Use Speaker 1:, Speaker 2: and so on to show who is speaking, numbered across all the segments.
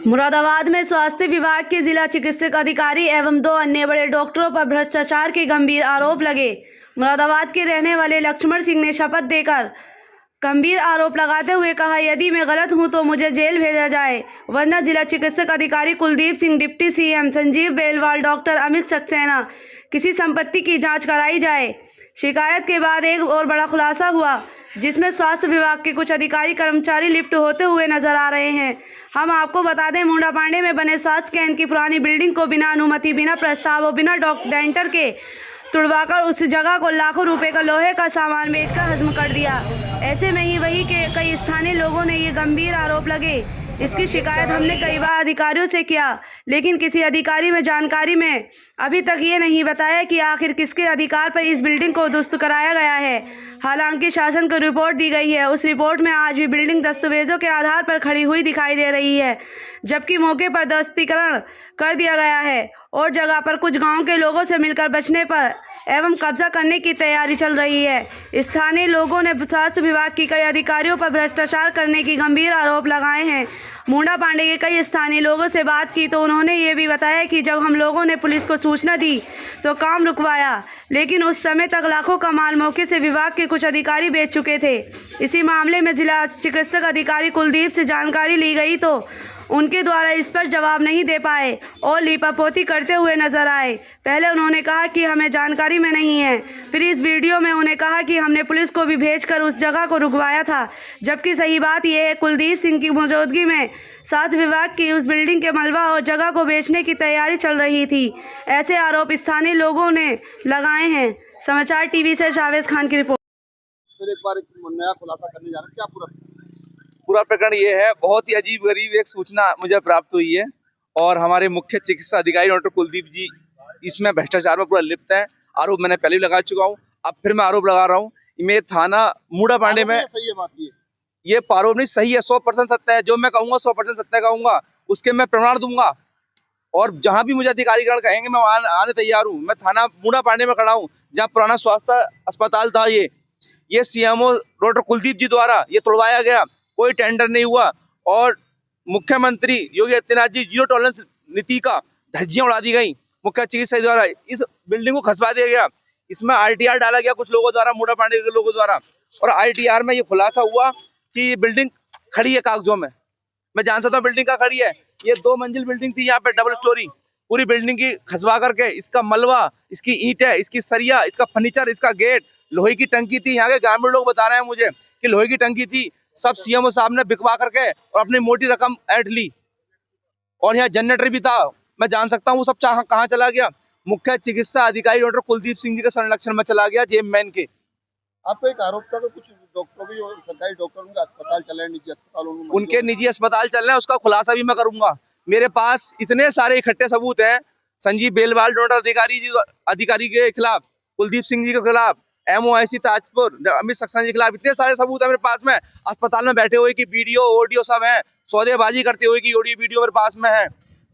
Speaker 1: मुरादाबाद में स्वास्थ्य विभाग के जिला चिकित्सक अधिकारी एवं 2 अन्य बड़े डॉक्टरों पर भ्रष्टाचार के गंभीर आरोप लगे। मुरादाबाद के रहने वाले लक्ष्मण सिंह ने शपथ देकर गंभीर आरोप लगाते हुए कहा, यदि मैं गलत हूं तो मुझे जेल भेजा जाए, वरना जिला चिकित्सक अधिकारी Kuldeep Singh, deputy CM Sanjeev Belwal, doctor Amit Saxena किसी संपत्ति की जांच कराई जाए। शिकायत के बाद एक और बड़ा खुलासा हुआ, जिसमें स्वास्थ्य विभाग के कुछ अधिकारी कर्मचारी लिफ्ट होते हुए नजर आ रहे हैं। हम आपको बता दें, मुंडा पांडे में बने स्वास्थ्य केंद्र की पुरानी बिल्डिंग को बिना अनुमति, बिना प्रस्ताव और बिना डेंटर के तुड़वाकर उस जगह को लाखों रुपए का लोहे का सामान बेचकर हजम कर दिया। ऐसे में ही वही के कई स्थानीय लोगों ने ये गंभीर आरोप लगे। इसकी शिकायत हमने कई बार अधिकारियों से किया, लेकिन किसी अधिकारी में जानकारी में अभी तक ये नहीं बताया कि आखिर किसके अधिकार पर इस बिल्डिंग को दुरुस्त कराया गया है। हालांकि शासन को रिपोर्ट दी गई है, उस रिपोर्ट में आज भी बिल्डिंग दस्तावेजों के आधार पर खड़ी हुई दिखाई दे रही है, जबकि मौके पर ध्वस्तीकरण कर दिया गया है और जगह पर कुछ गांव के लोगों से मिलकर बचने पर एवं कब्जा करने की तैयारी चल रही है। स्थानीय लोगों ने स्वास्थ्य विभाग की कई अधिकारियों पर भ्रष्टाचार करने की गंभीर आरोप लगाए हैं। मुंडा पांडे के कई स्थानीय लोगों से बात की तो उन्होंने ये भी बताया कि जब हम लोगों ने पुलिस को सूचना दी तो काम रुकवाया, लेकिन उस समय तक लाखों का माल मौके से विभाग के कुछ अधिकारी बेच चुके थे। इसी मामले में जिला चिकित्सक अधिकारी कुलदीप से जानकारी ली गई तो उनके द्वारा इस पर जवाब नहीं दे पाए और लीपापोती करते हुए नजर आए। पहले उन्होंने कहा कि हमें जानकारी में नहीं है, फिर इस वीडियो में उन्हें कहा कि हमने पुलिस को भी भेजकर उस जगह को रुकवाया था, जबकि सही बात यह है कुलदीप सिंह की मौजूदगी में स्वास्थ्य विभाग की उस बिल्डिंग के मलबा और जगह को बेचने की तैयारी चल रही थी। ऐसे आरोप स्थानीय लोगों ने लगाए हैं। समाचार टीवी से शावेज खान की रिपोर्ट।
Speaker 2: फिर एक बार नया खुलासा करने जा रहे हैं, क्या
Speaker 3: पूरा प्रकरण ये है। बहुत ही अजीब गरीब एक सूचना मुझे प्राप्त हुई है और हमारे मुख्य चिकित्सा अधिकारी डॉक्टर कुलदीप जी इसमें भ्रष्टाचार में पूरा लिप्त है। आरोप मैंने पहले भी लगा चुका हूँ, अब फिर मैं आरोप लगा रहा हूँ। मैं थाना मुंडा पांडे में
Speaker 2: सही है बात,
Speaker 3: ये आरोप नहीं सही है, 100% सत्य है। जो मैं कहूँगा 100% सत्य कहूँगा, उसके मैं प्रमाण दूंगा और जहाँ भी मुझे अधिकारीगण कहेंगे मैं वहाँ आने तैयार हूँ। मैं थाना मुंडा पांडे में खड़ा हूँ, जहाँ पुराना स्वास्थ्य अस्पताल था। ये सीएमओ डॉक्टर कुलदीप जी द्वारा ये तोड़वाया गया, कोई टेंडर नहीं हुआ और मुख्यमंत्री योगी आदित्यनाथ जी जीरो टॉलरेंस नीति का धज्जियां उड़ा दी गई। मुख्य चिकित्सक द्वारा इस बिल्डिंग को खसवा दिया गया। इसमें आरटीआर डाला गया कुछ लोगों द्वारा, मुंडा पांडे के लोगों द्वारा, और आरटीआर में ये खुलासा हुआ कि ये बिल्डिंग खड़ी है कागजों में। मैं जान सकता हूँ बिल्डिंग का खड़ी है। ये 2 मंजिल बिल्डिंग थी, यहाँ पे डबल स्टोरी। पूरी बिल्डिंग की खसवा करके इसका मलबा, इसकी ईंटें, इसकी सरिया, इसका फर्नीचर, इसका गेट, लोहे की टंकी थी। यहाँ के ग्रामीण लोग बता रहे हैं मुझे कि लोहे की टंकी थी, सब सीएमओ साहब ने बिकवा करके और अपनी मोटी रकम ऐंठ ली। और यहाँ जनरेटर भी था, मैं जान सकता हूँ वो सब कहाँ चला गया। मुख्य चिकित्सा अधिकारी डॉक्टर कुलदीप सिंह जी के संरक्षण में चला गया, जेम मैन के।
Speaker 2: आपको एक आरोप था कि कुछ डॉक्टरों की और सरकारी डॉक्टरों के अस्पताल चल रहे हैं, निजी अस्पताल
Speaker 3: उनके निजी अस्पताल चल रहे हैं, उसका खुलासा भी मैं करूंगा। मेरे पास इतने सारे इकट्ठे सबूत हैं, संजीव बेलवाल डॉक्टर अधिकारी के खिलाफ, कुलदीप सिंह जी के खिलाफ, MOIC ताजपुर अमित सक्सेना जी के खिलाफ इतने सारे सबूत है मेरे पास में। अस्पताल में बैठे हुए की वीडियो ऑडियो सब है, सौदेबाजी करते हुए की ऑडियो वीडियो मेरे पास में है।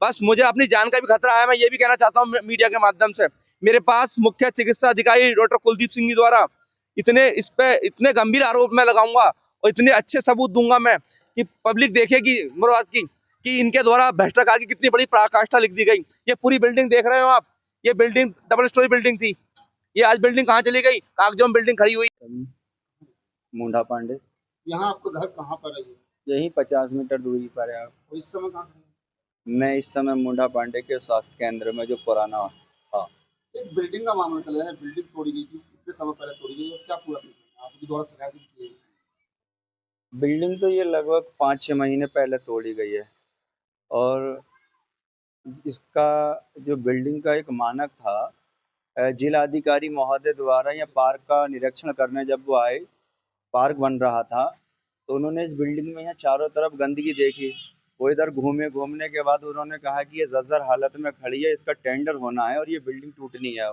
Speaker 3: बस मुझे अपनी जान का भी खतरा है। मैं ये भी कहना चाहता हूँ मीडिया के माध्यम से, मेरे पास मुख्य चिकित्सा अधिकारी डॉक्टर कुलदीप सिंह जी द्वारा इतने गंभीर आरोप मैं लगाऊंगा और इतने अच्छे सबूत दूंगा मैं कि पब्लिक देखेगी मुराद की कि इनके द्वारा भ्रष्टाचार की कितनी बड़ी पराकाष्ठा लिख दी गई। ये पूरी बिल्डिंग देख रहे हो आप, ये बिल्डिंग डबल स्टोरी बिल्डिंग थी। ये आज बिल्डिंग कहाँ चली गई, कागजों में बिल्डिंग खड़ी हुई।
Speaker 4: मुंडा पांडे।
Speaker 2: यहाँ आपका घर कहाँ पर है?
Speaker 4: यही 50 मीटर दूरी पर है। आप
Speaker 2: और इस समय कहाँ है?
Speaker 4: मैं इस समय मुंडा पांडे के स्वास्थ्य केंद्र में, जो पुराना था।
Speaker 2: एक बिल्डिंग का मामला चला है, बिल्डिंग तोड़ी गई थी, कितने समय पहले तोड़ी गई और क्या पूरा आपके द्वारा शिकायत की है?
Speaker 4: बिल्डिंग तो ये लगभग 5-6 महीने पहले तोड़ी गई है और इसका जो बिल्डिंग का एक मानक था, जिला अधिकारी महोदय द्वारा या पार्क का निरीक्षण करने जब वो आए, पार्क बन रहा था, तो उन्होंने इस बिल्डिंग में यहाँ चारों तरफ गंदगी देखी। वो इधर घूमने के बाद उन्होंने कहा कि ये जर्जर हालत में खड़ी है, इसका टेंडर होना है और ये बिल्डिंग टूटनी है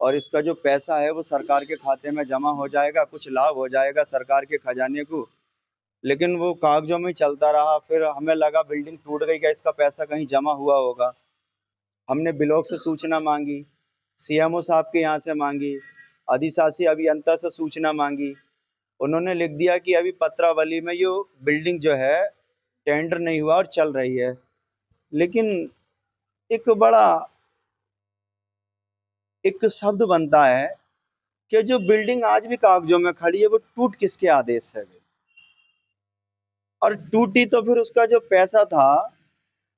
Speaker 4: और इसका जो पैसा है वो सरकार के खाते में जमा हो जाएगा, कुछ लाभ हो जाएगा सरकार के खजाने को। लेकिन वो कागजों में चलता रहा। फिर हमें लगा बिल्डिंग टूट गई, क्या इसका पैसा कहीं जमा हुआ होगा। हमने ब्लॉक से सूचना मांगी, सीएमओ साहब के यहाँ से मांगी, अधिशासी अभियंता से सूचना मांगी। उन्होंने लिख दिया कि अभी पत्रावली में ये बिल्डिंग जो है टेंडर नहीं हुआ और चल रही है। लेकिन एक बड़ा एक शब्द बनता है कि जो बिल्डिंग आज भी कागजों में खड़ी है वो टूट किसके आदेश से गई, और टूटी तो फिर उसका जो पैसा था,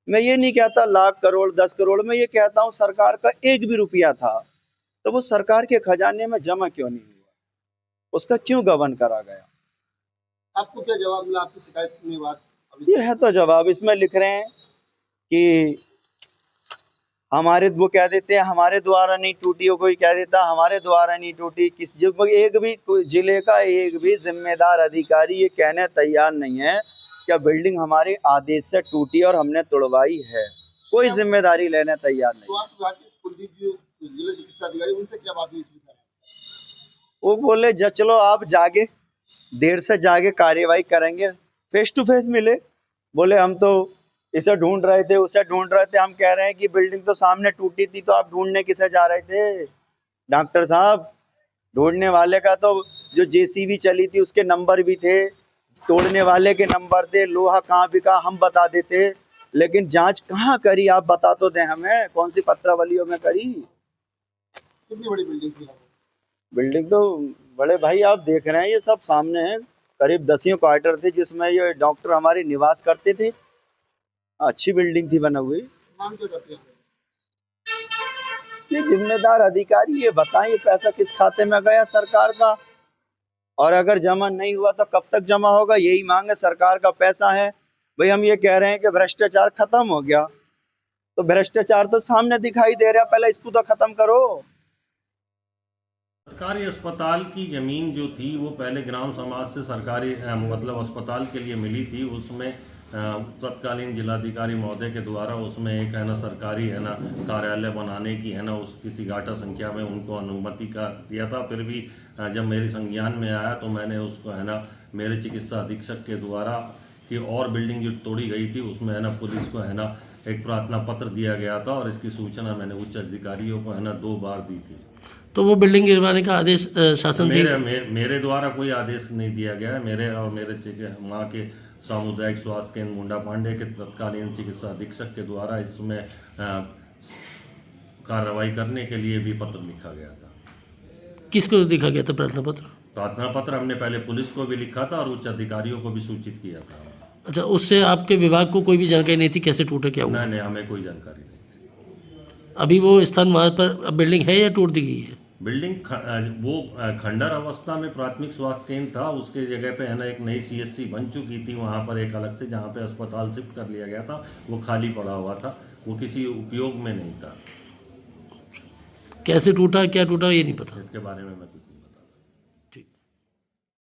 Speaker 4: मैं ये नहीं कहता लाख करोड़ 10 करोड़, मैं ये कहता हूँ सरकार का एक भी रुपया था तो वो सरकार के खजाने में जमा क्यों नहीं हुआ, उसका क्यों गबन करा गया।
Speaker 2: आपको क्या जवाब मिला आपकी शिकायत के बाद? अभी
Speaker 4: ये है तो जवाब, इसमें लिख रहे हैं कि हमारे, वो कह देते हैं हमारे द्वारा नहीं टूटी, कोई कह देता हमारे द्वारा नहीं टूटी। किस एक भी जिले का एक भी जिम्मेदार अधिकारी ये कहने तैयार नहीं है क्या बिल्डिंग हमारे आदेश से टूटी और हमने तोड़वाई है, कोई जिम्मेदारी लेने तैयार नहीं।
Speaker 2: स्वास्थ्य विभाग के कुलदीप जी जिला चिकित्सा अधिकारी, उनसे क्या बात हुई इस विषय में?
Speaker 4: वो बोले चलो आप जागे, देर से जागे कार्यवाही करेंगे, फेस टू फेस मिले। बोले हम तो इसे ढूंढ रहे थे उसे ढूंढ रहे थे, हम कह रहे हैं कि बिल्डिंग तो सामने टूटी थी तो आप ढूंढने किसे जा रहे थे डॉक्टर साहब। ढूंढने वाले का तो जो जेसीबी चली थी उसके नंबर भी थे, तोड़ने वाले के नंबर थे, लोहा कहाँ बिका हम बता देते, लेकिन जांच कहाँ करी आप बता तो दें हमें, कौन सी पत्रावलियों में करी।
Speaker 2: कितनी बड़ी बिल्डिंग थी?
Speaker 4: बिल्डिंग तो बड़े भाई आप देख रहे हैं ये सब सामने है, करीब 10 क्वार्टर थे जिसमें ये डॉक्टर हमारे निवास करते थे, अच्छी बिल्डिंग थी बना हुई।
Speaker 2: मांग क्या करते हैं?
Speaker 4: ये जिम्मेदार अधिकारी ये बताएं ये पैसा किस खाते में गया सरकार का, और अगर जमा नहीं हुआ तो कब तक जमा होगा, यही मांग है। सरकार का पैसा है भाई, हम ये कह रहे हैं कि भ्रष्टाचार खत्म हो गया, तो भ्रष्टाचार तो सामने दिखाई दे रहा है, पहले इसको तो खत्म करो।
Speaker 5: सरकारी अस्पताल की ज़मीन जो थी वो पहले ग्राम समाज से सरकारी मतलब अस्पताल के लिए मिली थी, उसमें तत्कालीन जिलाधिकारी महोदय के द्वारा उसमें एक है ना सरकारी है ना कार्यालय बनाने की है ना उस किसी घाटा संख्या में उनको अनुमति का दिया था। फिर भी जब मेरी संज्ञान में आया तो मैंने उसको है ना मेरे चिकित्सा अधीक्षक के द्वारा कि और बिल्डिंग जो तोड़ी गई थी उसमें है ना पुलिस को है ना एक प्रार्थना पत्र दिया गया था और इसकी सूचना मैंने उच्च अधिकारियों को है ना 2 बार दी थी।
Speaker 6: तो वो बिल्डिंग गिरवाने का आदेश शासन से
Speaker 5: मेरे द्वारा कोई आदेश नहीं दिया गया है। मेरे और मेरे वहाँ के सामुदायिक स्वास्थ्य केंद्र मुंडा पांडे के तत्कालीन चिकित्सा अधीक्षक के द्वारा इसमें कार्रवाई करने के लिए भी पत्र लिखा गया था।
Speaker 6: किसको दिखा गया था प्रार्थना पत्र?
Speaker 5: प्रार्थना पत्र हमने पहले पुलिस को भी लिखा था और उच्च अधिकारियों को भी सूचित किया था।
Speaker 6: अच्छा, उससे आपके विभाग को कोई भी जानकारी नहीं थी कैसे टूटा क्या हुआ?
Speaker 5: नहीं, हमें कोई जानकारी नहीं।
Speaker 6: अभी वो स्थान वहाँ पर बिल्डिंग है या टूट दी गई है?
Speaker 5: बिल्डिंग वो खंडर अवस्था में प्राथमिक स्वास्थ्य केंद्र था, उसके जगह पे है ना एक नई सीएससी बन चुकी थी वहाँ पर एक अलग से, जहाँ पे अस्पताल शिफ्ट कर लिया गया था, वो खाली पड़ा हुआ था, वो किसी उपयोग में नहीं था।
Speaker 6: कैसे टूटा क्या टूटा ये नहीं पता।
Speaker 5: इसके बारे में मैं कुछ नहीं